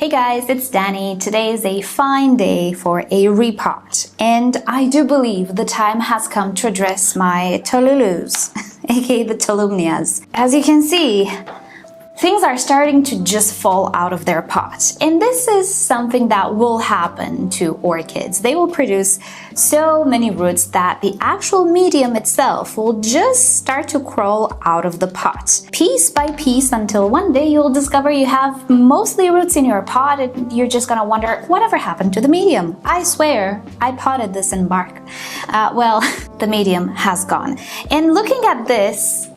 Hey guys, it's Danny. Today is a fine day for a repot, and I do believe the time has come to address my Tolulus, aka the Tolumnias. As you can see, things are starting to just fall out of their pot, and this is something that will happen to orchids. They will produce so many roots that the actual medium itself will just start to crawl out of the pot, piece by piece, until one day you'll discover you have mostly roots in your pot and you're just gonna wonder whatever happened to the medium. I swear, I potted this in bark. Well, the medium has gone. And looking at this,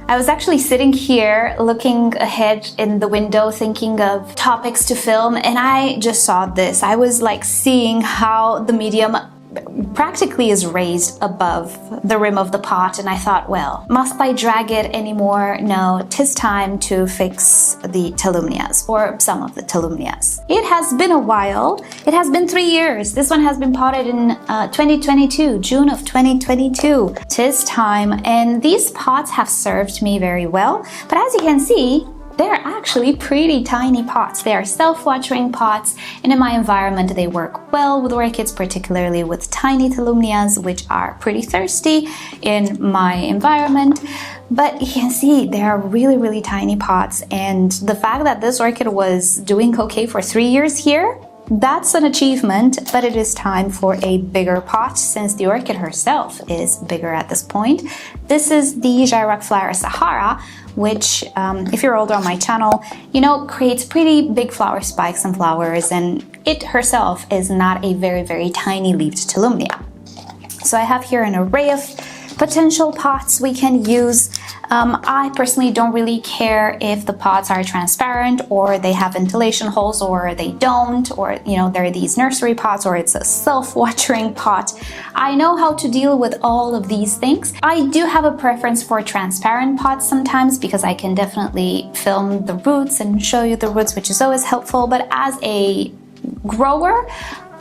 I was actually sitting here looking ahead in the window thinking of topics to film, and I just saw this. I was like seeing how the medium practically is raised above the rim of the pot, and I thought, well, must I drag it anymore? No, 'tis time to fix the Tolumnias, or some of the Tolumnias. It has been a while. It has been 3 years. This one has been potted in 2022, June of 2022. 'Tis time, and these pots have served me very well, but as you can see, they're actually pretty tiny pots. They are self-watering pots, and in my environment they work well with orchids, particularly with tiny Tolumnias, which are pretty thirsty in my environment. But you can see they are really tiny pots, and the fact that this orchid was doing okay for 3 years here, that's an achievement. But it is time for a bigger pot since the orchid herself is bigger at this point. This is the Gyrophila Sahara, which, if you're older on my channel, you know, creates pretty big flower spikes and flowers, and it herself is not a very tiny leaved Tolumnia. So I have here an array of potential pots we can use. I personally don't really care if the pots are transparent or they have ventilation holes or they don't, or you know, they're these nursery pots or it's a self-watering pot. I know how to deal with all of these things. I do have a preference for transparent pots sometimes because I can definitely film the roots and show you the roots, which is always helpful, but as a grower,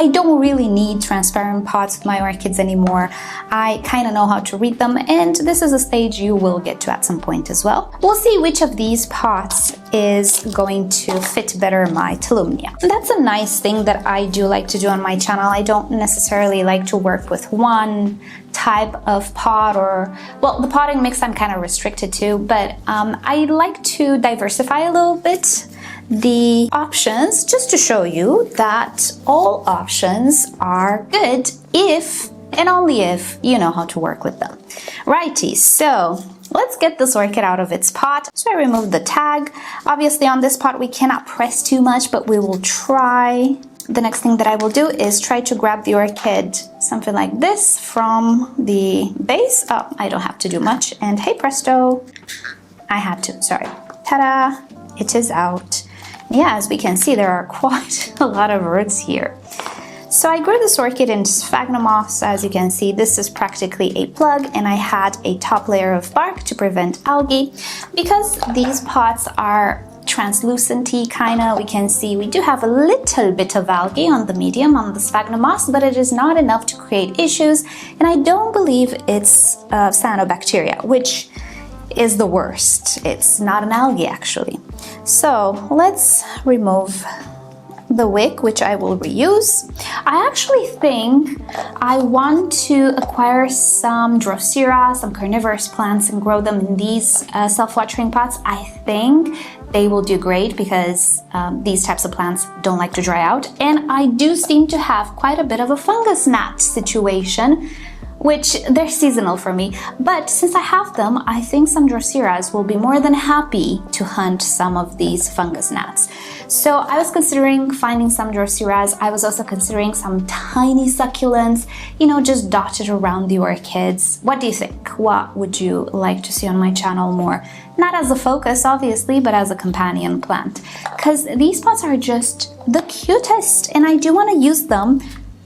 I don't really need transparent pots with my orchids anymore. I kind of know how to read them, and this is a stage you will get to at some point as well. We'll see which of these pots is going to fit better my Tolumnia. That's a nice thing that I do like to do on my channel. I don't necessarily like to work with one type of pot, or, well, the potting mix I'm kind of restricted to, but I like to diversify a little bit the options, just to show you that all options are good if and only if you know how to work with them. Righty, so let's get this orchid out of its pot. So I removed the tag. Obviously on this pot we cannot press too much, but we will try. The next thing that I will do is try to grab the orchid something like this from the base. Oh, I don't have to do much, and hey presto, I had to, sorry. Ta-da, it is out. Yeah, as we can see, there are quite a lot of roots here. So I grew this orchid in sphagnum moss. As you can see, this is practically a plug, and I had a top layer of bark to prevent algae. Because these pots are translucent-y kinda, we can see we do have a little bit of algae on the medium, on the sphagnum moss, but it is not enough to create issues, and I don't believe it's cyanobacteria, which is the worst. It's not an algae actually. So let's remove the wick, which I will reuse. I actually think I want to acquire some Drosera, some carnivorous plants, and grow them in these self-watering pots. I think they will do great because these types of plants don't like to dry out, and I do seem to have quite a bit of a fungus gnat situation, which they're seasonal for me, but since I have them, I think some Droseras will be more than happy to hunt some of these fungus gnats. So I was considering finding some Droseras. I was also considering some tiny succulents, you know, just dotted around the orchids. What do you think? What would you like to see on my channel more? Not as a focus, obviously, but as a companion plant. Because these pots are just the cutest, and I do want to use them,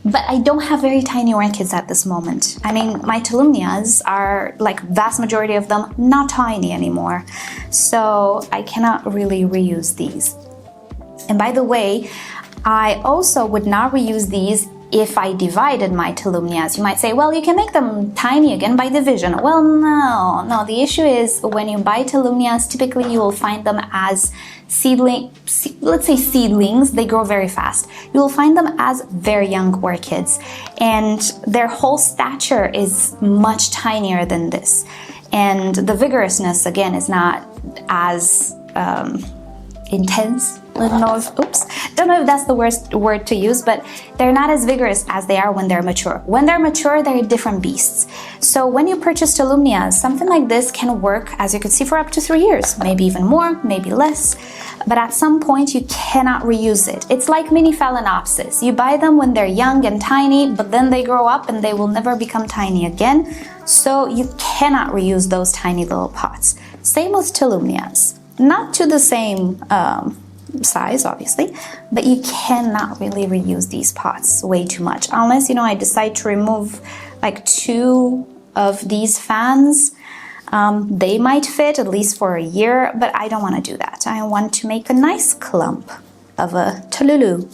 but I don't have very tiny orchids at this moment. I mean, my Tolumnias are, like, vast majority of them, not tiny anymore. So I cannot really reuse these. And by the way, I also would not reuse these if I divided my Tolumnias, you might say, well, you can make them tiny again by division. Well, no. The issue is when you buy Tolumnias, typically you will find them as let's say seedlings. They grow very fast. You will find them as very young orchids, and their whole stature is much tinier than this. And the vigorousness, again, is not as intense. Don't know if that's the worst word to use, but they're not as vigorous as they are when they're mature. When they're mature, they're different beasts. So when you purchase Tolumnia, something like this can work, as you can see, for up to 3 years, maybe even more, maybe less. But at some point, you cannot reuse it. It's like mini Phalaenopsis. You buy them when they're young and tiny, but then they grow up and they will never become tiny again. So you cannot reuse those tiny little pots. Same with Tolumnias. Not to the same size, obviously, but you cannot really reuse these pots way too much, unless, you know, I decide to remove like 2 of these fans. They might fit at least for a year, but I don't want to do that. I want to make a nice clump of a Tolulu.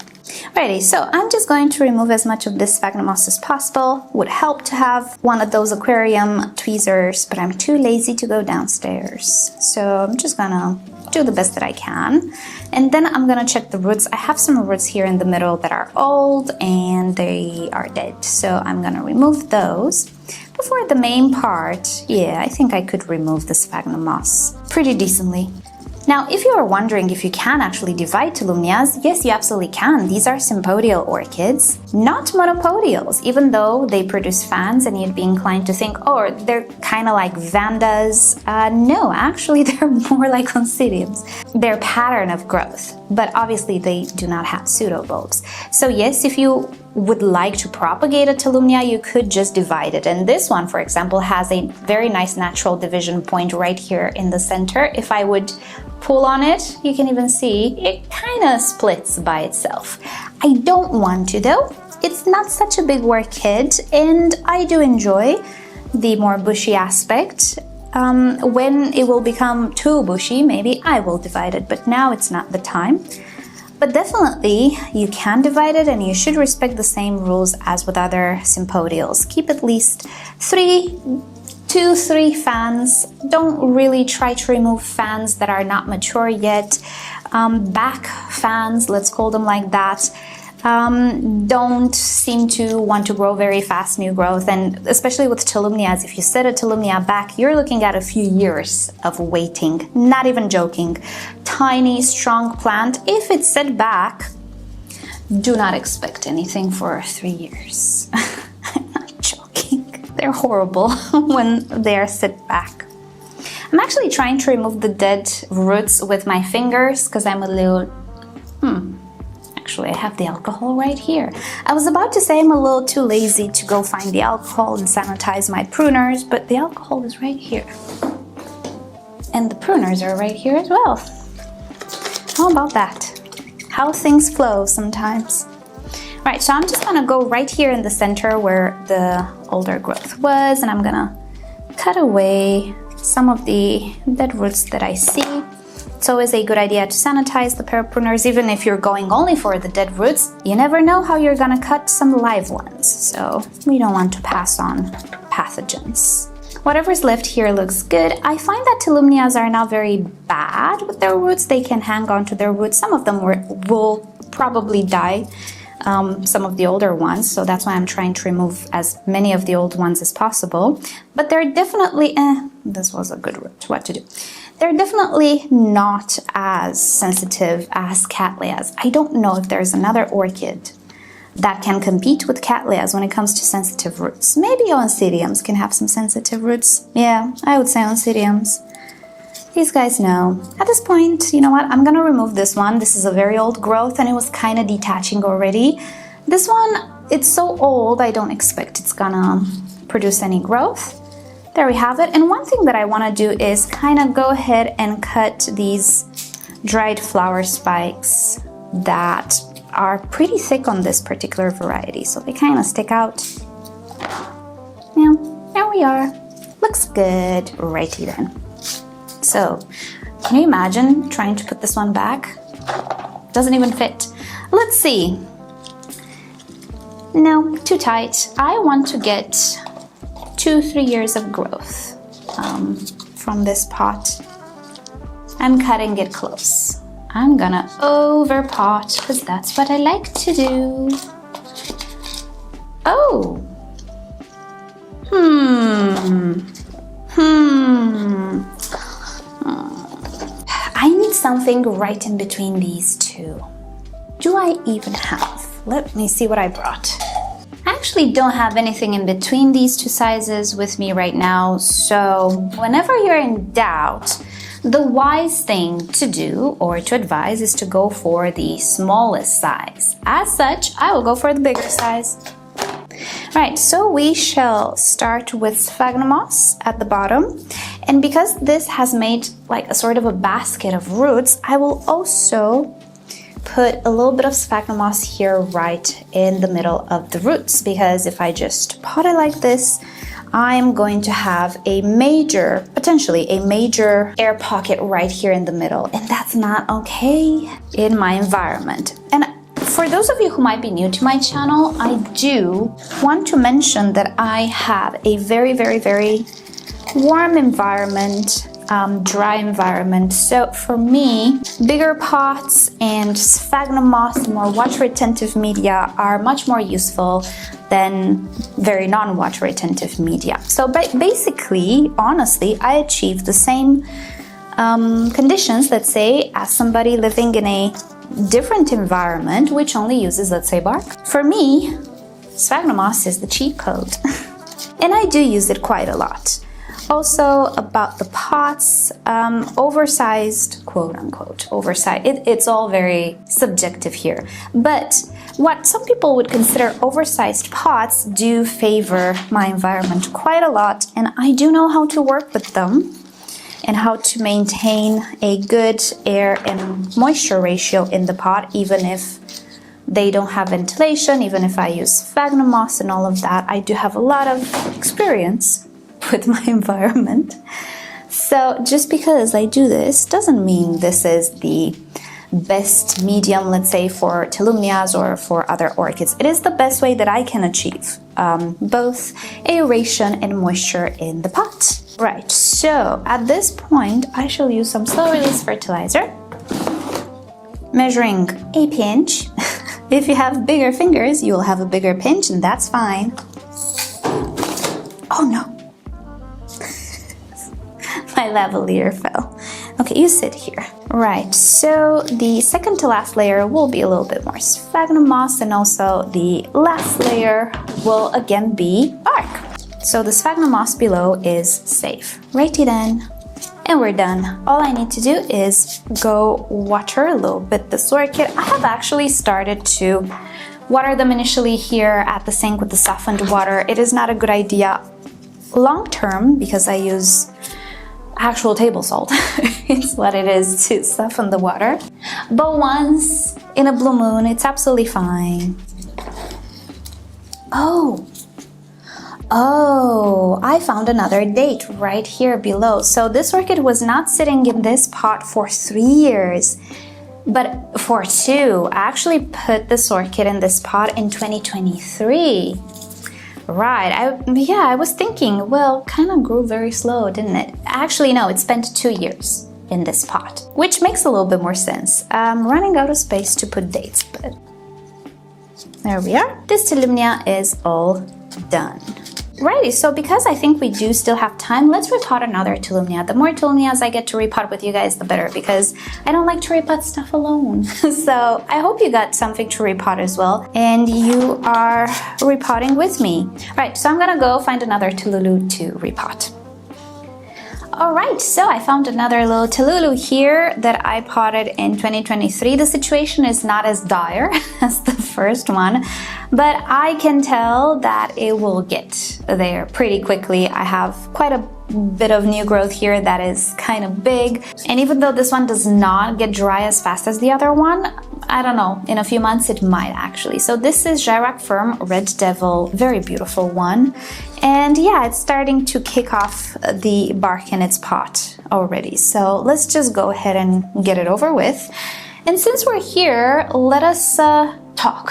Alrighty, so I'm just going to remove as much of this sphagnum moss as possible. Would help to have one of those aquarium tweezers, but I'm too lazy to go downstairs. So I'm just gonna do the best that I can. And then I'm gonna check the roots. I have some roots here in the middle that are old and they are dead. So I'm gonna remove those. Before the main part, yeah, I think I could remove the sphagnum moss pretty decently. Now, if you are wondering if you can actually divide Tolumnias, yes, you absolutely can. These are sympodial orchids, not monopodials, even though they produce fans and you'd be inclined to think, oh, they're kind of like vandas. No, actually, they're more like oncidiums. They're pattern of growth, but obviously they do not have pseudobulbs. So yes, if you would like to propagate a Tolumnia, you could just divide it. And this one, for example, has a very nice natural division point right here in the center. If I would pull on it, you can even see it kind of splits by itself. I don't want to though. It's not such a big orchid and I do enjoy the more bushy aspect. When it will become too bushy, maybe I will divide it, but now it's not the time. But definitely you can divide it and you should respect the same rules as with other sympodials. Keep at least 2-3 fans. Don't really try to remove fans that are not mature yet. Back fans, let's call them like that, don't seem to want to grow very fast new growth, and especially with Tolumnias, if you set a Tolumnia back, you're looking at a few years of waiting, not even joking. Tiny, strong plant, if it's set back, do not expect anything for 3 years. I'm not joking. They're horrible when they are set back. I'm actually trying to remove the dead roots with my fingers because I'm a little... Actually, I have the alcohol right here. I was about to say I'm a little too lazy to go find the alcohol and sanitize my pruners, but the alcohol is right here. And the pruners are right here as well. How about that? How things flow sometimes. Right, so I'm just gonna go right here in the center where the older growth was, and I'm gonna cut away some of the dead roots that I see. It's always a good idea to sanitize the pair of pruners, even if you're going only for the dead roots. You never know how you're gonna cut some live ones, so we don't want to pass on pathogens. Whatever's left here looks good. I find that Tolumnias are not very bad with their roots. They can hang on to their roots. Some of them will probably die, some of the older ones, so that's why I'm trying to remove as many of the old ones as possible. But they're definitely, this was a good root, what to do. They're definitely not as sensitive as Cattleyas. I don't know if there's another orchid that can compete with Cattleyas when it comes to sensitive roots. Maybe Oncidiums can have some sensitive roots. Yeah, I would say Oncidiums. These guys know. At this point, you know what? I'm gonna remove this one. This is a very old growth and it was kind of detaching already. This one, it's so old, I don't expect it's gonna produce any growth. There we have it. And one thing that I want to do is kind of go ahead and cut these dried flower spikes that are pretty thick on this particular variety. So they kind of stick out. Yeah, there we are. Looks good. Righty then. So, can you imagine trying to put this one back? Doesn't even fit. Let's see. No, too tight. I want to get 2-3 years of growth from this pot. I'm cutting it close. I'm gonna overpot because that's what I like to do. Oh. I need something right in between these two. Do I even have? Let me see what I brought. I actually don't have anything in between these two sizes with me right now, so whenever you're in doubt, the wise thing to do or to advise is to go for the smallest size. As such, I will go for the bigger size. Right, so we shall start with sphagnum moss at the bottom. And because this has made like a sort of a basket of roots, I will also put a little bit of sphagnum moss here right in the middle of the roots, because if I just pot it like this, I'm going to have a major, potentially a major air pocket right here in the middle, and that's not okay in my environment. And for those of you who might be new to my channel, I do want to mention that I have a very, very, very warm environment, dry environment. So for me, bigger pots and sphagnum moss, more water retentive media are much more useful than very non-water retentive media. So basically, honestly, I achieve the same conditions, let's say, as somebody living in a different environment which only uses, let's say, bark. For me, sphagnum moss is the cheat code. And I do use it quite a lot. Also about the pots, oversized, quote unquote, oversized, it's all very subjective here. But what some people would consider oversized pots do favor my environment quite a lot, and I do know how to work with them and how to maintain a good air and moisture ratio in the pot, even if they don't have ventilation, even if I use sphagnum moss and all of that. I do have a lot of experience with my environment. So just because I do this doesn't mean this is the best medium, let's say, for Tolumnias or for other orchids. It is the best way that I can achieve both aeration and moisture in the pot. Right, so at this point I shall use some slow release fertilizer, measuring a pinch. If you have bigger fingers, you will have a bigger pinch, and that's fine. Oh no. My lavalier fell. Okay, you sit here. Right, so the second to last layer will be a little bit more sphagnum moss, and also the last layer will again be bark. So the sphagnum moss below is safe. Righty then, and we're done. All I need to do is go water a little bit this orchid. I have actually started to water them initially here at the sink with the softened water. It is not a good idea long term because I use actual table salt. It's what it is to soften the water. But once in a blue moon, it's absolutely fine. Oh, I found another date right here below. So this orchid was not sitting in this pot for 3 years, but for 2. I actually put this orchid in this pot in 2023. Right, I was thinking, well, kind of grew very slow, didn't it? Actually, no, it spent 2 years in this pot, which makes a little bit more sense. I'm running out of space to put dates, but there we are. This Tolumnia is all done. Righty, so because I think we do still have time, let's repot another Tolumnia. The more Tolumnias I get to repot with you guys, the better, because I don't like to repot stuff alone. So I hope you got something to repot as well, and you are repotting with me. Right, so I'm gonna go find another Tolulu to repot. Alright, so I found another little Tolulu here that I potted in 2023. The situation is not as dire as the first one, but I can tell that it will get there pretty quickly. I have quite a bit of new growth here that is kind of big, and even though this one does not get dry as fast as the other one, I don't know, in a few months it might actually. So this is Gyrac Firm Red Devil, very beautiful one. And yeah, it's starting to kick off the bark in its pot already. So let's just go ahead and get it over with. And since we're here, let us talk.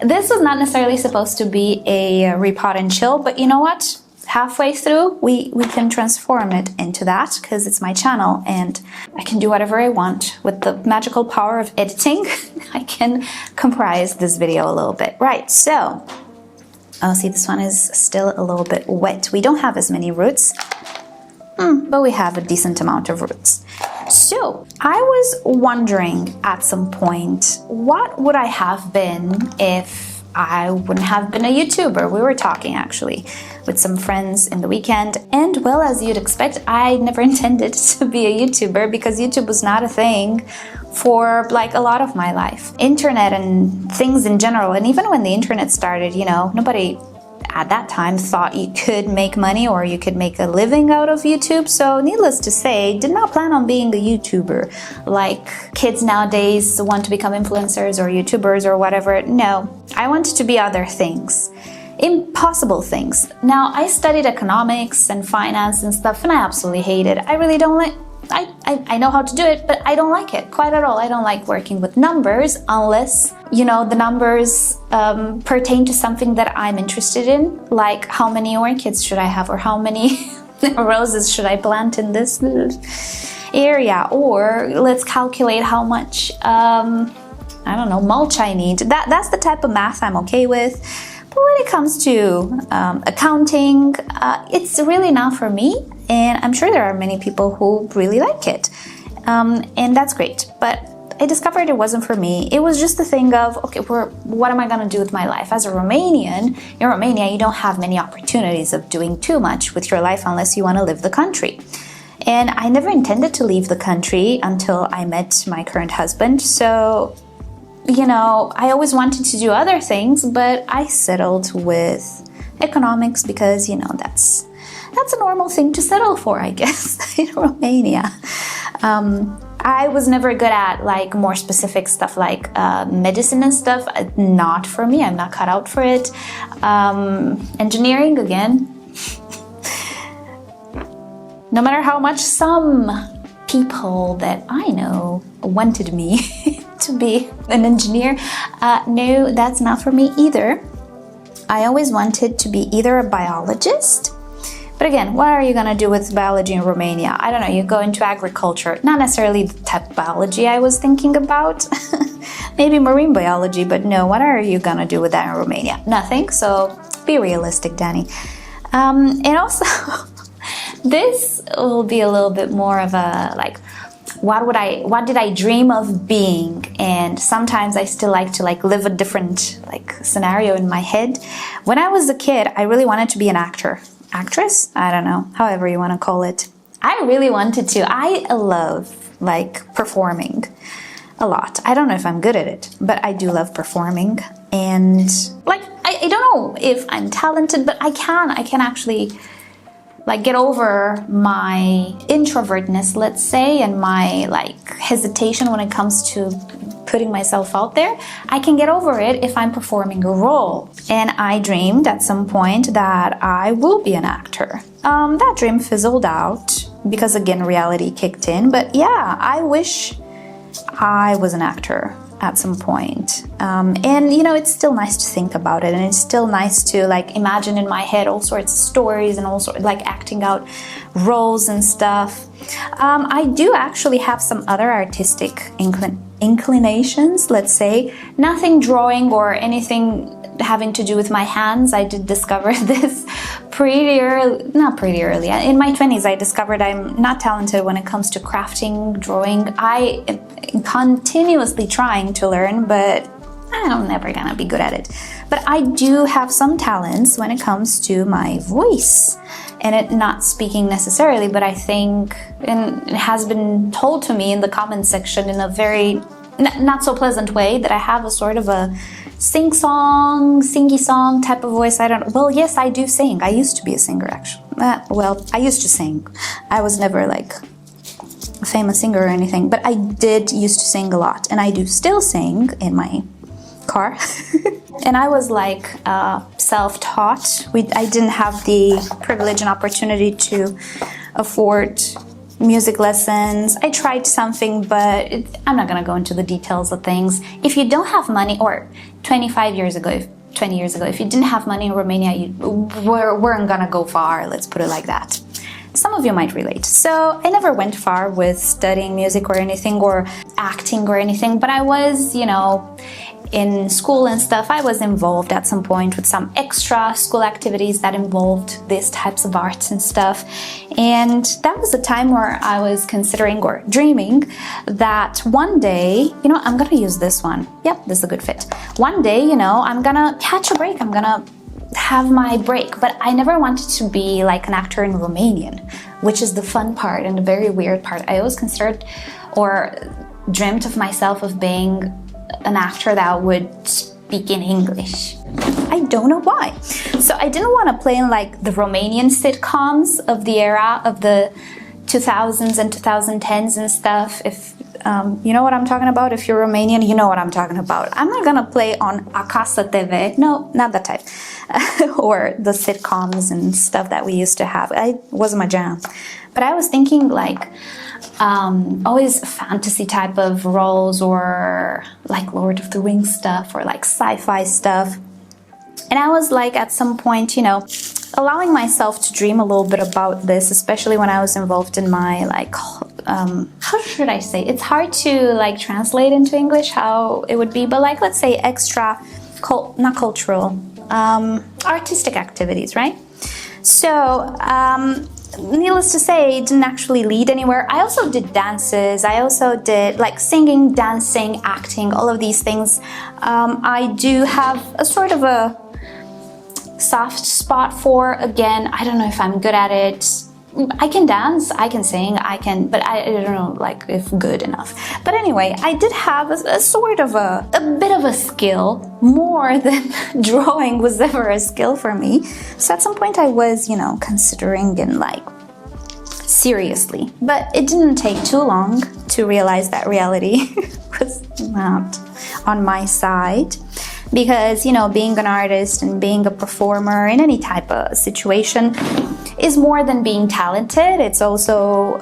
This was not necessarily supposed to be a repot and chill, but you know what? Halfway through, we can transform it into that because it's my channel and I can do whatever I want. With the magical power of editing, I can comprise this video a little bit. Right, so, oh, see, this one is still a little bit wet. We don't have as many roots, but we have a decent amount of roots. So, I was wondering at some point, what would I have been if I wouldn't have been a YouTuber? We were talking actually with some friends in the weekend, and well, as you'd expect, I never intended to be a YouTuber because YouTube was not a thing for like a lot of my life. Internet and things in general, and even when the internet started, you know, nobody at that time thought you could make money or you could make a living out of YouTube. So needless to say, did not plan on being a YouTuber like kids nowadays want to become influencers or YouTubers or whatever. No, I wanted to be other things. Impossible things. Now, I studied economics and finance and stuff, and I absolutely hate it. I really don't like. I know how to do it, but I don't like it quite at all. I don't like working with numbers unless, you know, the numbers pertain to something that I'm interested in, like how many orchids should I have or how many roses should I plant in this area, or let's calculate how much, I don't know, mulch I need. That's the type of math I'm okay with. But when it comes to accounting, it's really not for me, and I'm sure there are many people who really like it, and that's great. But I discovered it wasn't for me. It was just a thing of, okay, what am I gonna do with my life? As a Romanian, in Romania, you don't have many opportunities of doing too much with your life unless you want to leave the country. And I never intended to leave the country until I met my current husband, so you know, I always wanted to do other things, but I settled with economics because, you know, that's a normal thing to settle for, I guess, in Romania. I was never good at like more specific stuff like medicine and stuff. Not for me. I'm not cut out for it. Engineering, again. No matter how much some people that I know wanted me to be an engineer, no, that's not for me either. I always wanted to be either a biologist, but again, what are you gonna do with biology in Romania? I don't know, you go into agriculture, not necessarily the type of biology I was thinking about, maybe marine biology, but no, what are you gonna do with that in Romania? Nothing, so be realistic, Danny. And also, this will be a little bit more of a, like, what did I dream of being? And sometimes I still like to live a different scenario in my head. When I was a kid, I really wanted to be an actress, I don't know, however you want to call it. I really wanted to. I love performing a lot. I don't know if I'm good at it, but I do love performing. And I don't know if I'm talented, but I can actually get over my introvertness, let's say, and my hesitation when it comes to putting myself out there. I can get over it if I'm performing a role. And I dreamed at some point that I will be an actor. That dream fizzled out because, again, reality kicked in. But yeah, I wish I was an actor at some point. And you know, it's still nice to think about it, and it's still nice to imagine in my head all sorts of stories and all sorts acting out roles and stuff. I do actually have some other artistic inclinations, let's say. Nothing drawing or anything having to do with my hands. I did discover this not pretty early. In my 20s, I discovered I'm not talented when it comes to crafting, drawing. I am continuously trying to learn, but I'm never gonna be good at it. But I do have some talents when it comes to my voice. And it not speaking necessarily, but I think, and it has been told to me in the comments section in a very not so pleasant way, that I have a sort of a singy song type of voice. Well, yes, I do sing. I used to be a singer, actually. I used to sing. I was never a famous singer or anything, but I did used to sing a lot, and I do still sing in my car. And I was self-taught. I didn't have the privilege and opportunity to afford music lessons. I tried something, but I'm not gonna go into the details of things. If you don't have money, or 20 years ago, if you didn't have money in Romania, you weren't gonna go far, let's put it like that. Some of you might relate. So I never went far with studying music or anything, or acting or anything, but I was, you know, in school and stuff, I was involved at some point with some extra school activities that involved these types of arts and stuff. And that was the time where I was considering or dreaming that one day, you know, I'm gonna use this one. Yep, this is a good fit. One day, you know, I'm gonna catch a break. I'm gonna have my break. But I never wanted to be like an actor in Romanian, which is the fun part and the very weird part. I always considered or dreamt of myself of being an actor that would speak in English. I don't know why. So I didn't want to play in like the Romanian sitcoms of the era of the 2000s and 2010s and stuff. If you know what I'm talking about, if you're Romanian, you know what I'm talking about. I'm not gonna play on Acasă TV. No, not that type. Or the sitcoms and stuff that we used to have. It wasn't my jam. But I was thinking like always fantasy type of roles, or like Lord of the Rings stuff, or like sci-fi stuff. And I was like at some point, you know, allowing myself to dream a little bit about this, especially when I was involved in my like how should I say, it's hard to like translate into English how it would be, but like let's say extra not cultural, artistic activities, right? So needless to say, it didn't actually lead anywhere. I also did dances. I also did like singing, dancing, acting, all of these things. I do have a sort of a soft spot for, again, I don't know if I'm good at it. I can dance, I can sing, but I don't know like if good enough. But anyway, I did have a sort of a bit of a skill, more than drawing was ever a skill for me. So at some point I was, you know, considering in like seriously, but it didn't take too long to realize that reality was not on my side. Because, you know, being an artist and being a performer in any type of situation is more than being talented. It's also,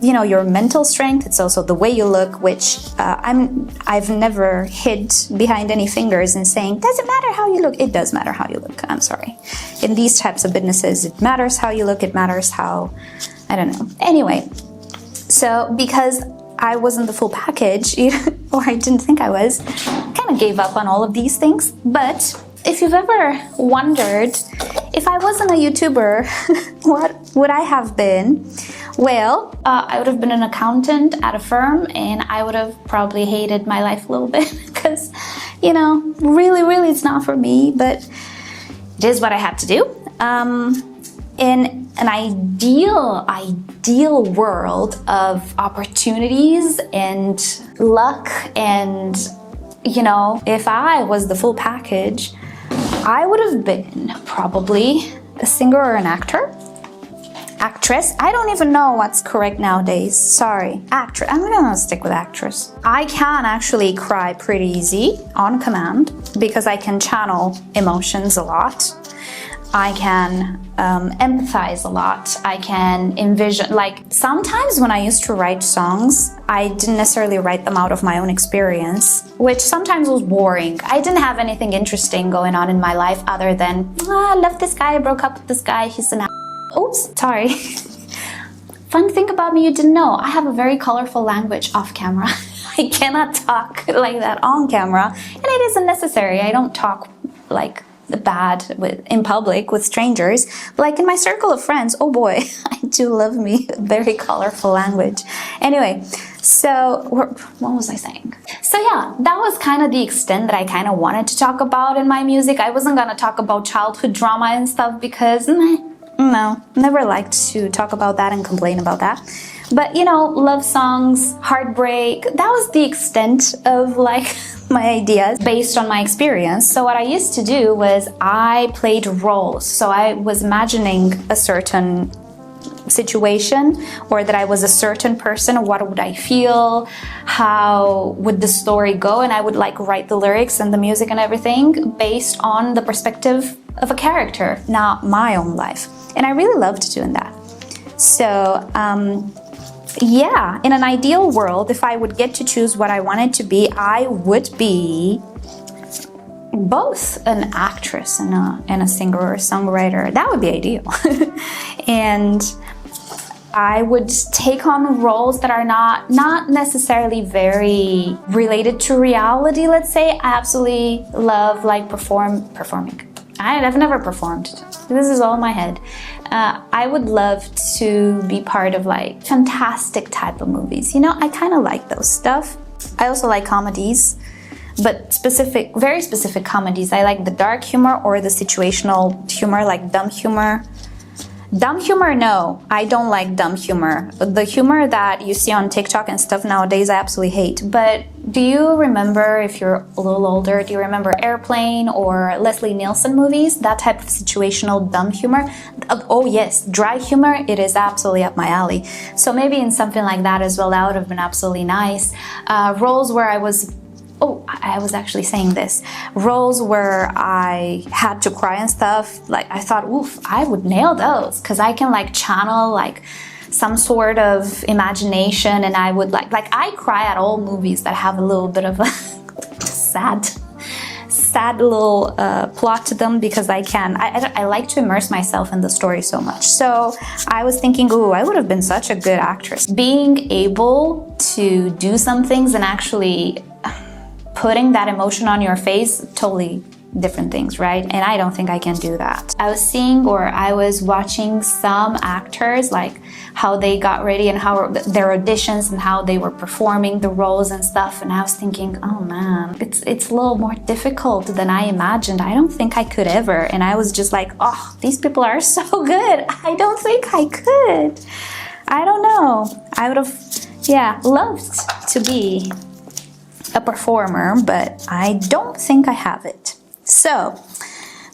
you know, your mental strength. It's also the way you look, which I've never hid behind any fingers and saying, doesn't matter how you look. It does matter how you look. I'm sorry. In these types of businesses, it matters how you look. It matters how, I don't know. Anyway, so because I wasn't the full package, or I didn't think I was, kind of gave up on all of these things. But if you've ever wondered if I wasn't a YouTuber, what would I have been? Well, I would have been an accountant at a firm, and I would have probably hated my life a little bit because, you know, really it's not for me, but it is what I had to do. In an ideal world of opportunities and luck, and, you know, if I was the full package, I would have been probably a singer or an actress. I don't even know what's correct nowadays. Sorry, actress. I'm gonna stick with actress. I can actually cry pretty easy on command because I can channel emotions a lot. I can empathize a lot. I can envision, like sometimes when I used to write songs, I didn't necessarily write them out of my own experience, which sometimes was boring. I didn't have anything interesting going on in my life other than, I love this guy, I broke up with this guy, he's an oops, sorry. Fun thing about me you didn't know, I have a very colorful language off camera. I cannot talk like that on camera, and it isn't necessary. I don't talk like bad in public with strangers, but like in my circle of friends, oh boy, I do love me very colorful language. Anyway, so what was I saying? So yeah, that was kind of the extent that I kind of wanted to talk about in my music. I wasn't gonna talk about childhood drama and stuff because no, never liked to talk about that and complain about that. But, you know, love songs, heartbreak, that was the extent of like my ideas based on my experience. So what I used to do was I played roles. So I was imagining a certain situation, or that I was a certain person. What would I feel? How would the story go? And I would like write the lyrics and the music and everything based on the perspective of a character, not my own life. And I really loved doing that. So yeah, in an ideal world, if I would get to choose what I wanted to be, I would be both an actress and a singer or a songwriter. That would be ideal. And I would take on roles that are not necessarily very related to reality, let's say. I absolutely love like performing. I've never performed. This is all in my head. I would love to be part of like fantastic type of movies. You know, I kind of like those stuff. I also like comedies, but very specific comedies. I like the dark humor or the situational humor, like dumb humor. Dumb humor, no, I don't like dumb humor. The humor that you see on TikTok and stuff nowadays, I absolutely hate. But do you remember, if you're a little older, do you remember Airplane or Leslie Nielsen movies? That type of situational dumb humor? Oh yes, dry humor, it is absolutely up my alley. So maybe in something like that as well, that would have been absolutely nice. Roles where I was actually saying this. Roles where I had to cry and stuff, like I thought, oof, I would nail those because I can like channel like some sort of imagination, and I would like I cry at all movies that have a little bit of a sad little plot to them, because I like to immerse myself in the story so much. So I was thinking, ooh, I would have been such a good actress. Being able to do some things and actually putting that emotion on your face, totally different things, right? And I don't think I can do that. I was watching some actors, like how they got ready and how their auditions and how they were performing the roles and stuff, and I was thinking, oh man, it's a little more difficult than I imagined. I don't think I could ever. And I was just like, oh, these people are so good. I don't think I could. I don't know. I would have, yeah, loved to be a performer, but I don't think I have it. So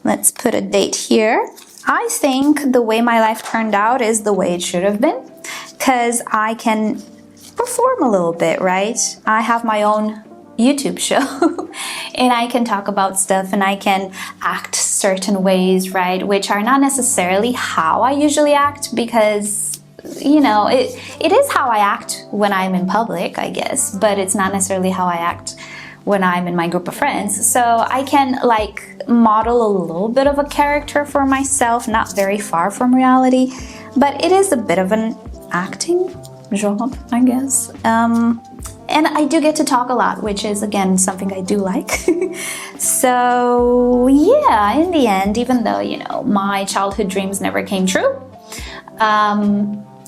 let's put a date here. I think the way my life turned out is the way it should have been, because I can perform a little bit, right? I have my own YouTube show and I can talk about stuff and I can act certain ways, right? Which are not necessarily how I usually act, because you know, it is how I act when I'm in public, I guess, but it's not necessarily how I act when I'm in my group of friends. So I can like model a little bit of a character for myself, not very far from reality, but it is a bit of an acting job, I guess. And I do get to talk a lot, which is again something I do like. So yeah, in the end, even though, you know, my childhood dreams never came true,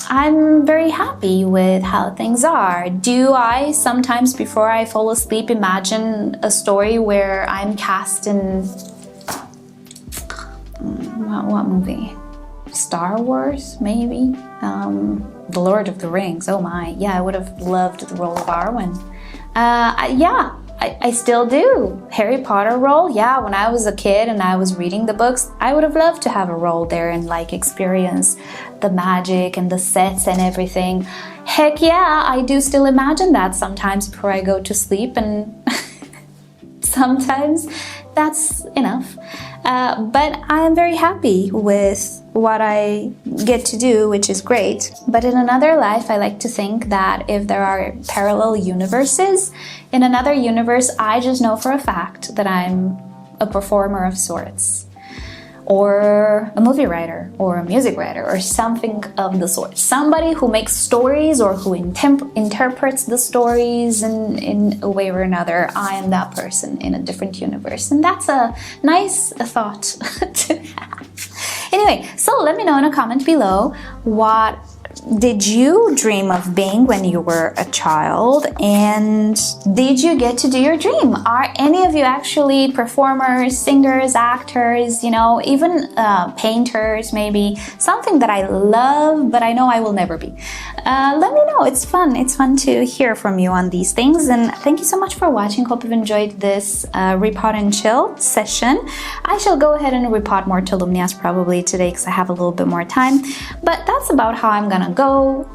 I'm very happy with how things are. Do I sometimes, before I fall asleep, imagine a story where I'm cast in what movie? Star Wars, maybe? The Lord of the Rings. Oh my, yeah, I would have loved the role of Arwen. Yeah, I still do. Harry Potter role, yeah, when I was a kid and I was reading the books, I would have loved to have a role there and like experience the magic and the sets and everything. Heck yeah, I do still imagine that sometimes before I go to sleep, and sometimes that's enough. But I am very happy with what I get to do, which is great. But in another life, I like to think that if there are parallel universes, in another universe, I just know for a fact that I'm a performer of sorts, or a movie writer, or a music writer, or something of the sort. Somebody who makes stories or who interprets the stories in a way or another. I am that person in a different universe. And that's a nice thought to have. Anyway, so let me know in a comment below, what did you dream of being when you were a child, and did you get to do your dream? Are any of you actually performers, singers, actors, you know, even painters maybe? Something that I love, but I know I will never be. Let me know. It's fun to hear from you on these things, and thank you so much for watching. Hope you've enjoyed this Repot and Chill session. I shall go ahead and repot more Tolumnias probably today because I have a little bit more time, but that's about how I'm gonna go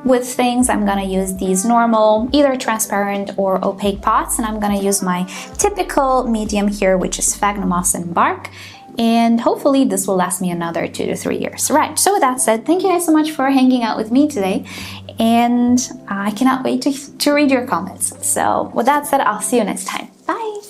with things. I'm gonna use these normal, either transparent or opaque pots, and I'm gonna use my typical medium here, which is sphagnum moss and bark. and hopefully this will last me another 2 to 3 years. Right, so with that said, thank you guys so much for hanging out with me today, and I cannot wait to read your comments. So with that said, I'll see you next time. Bye!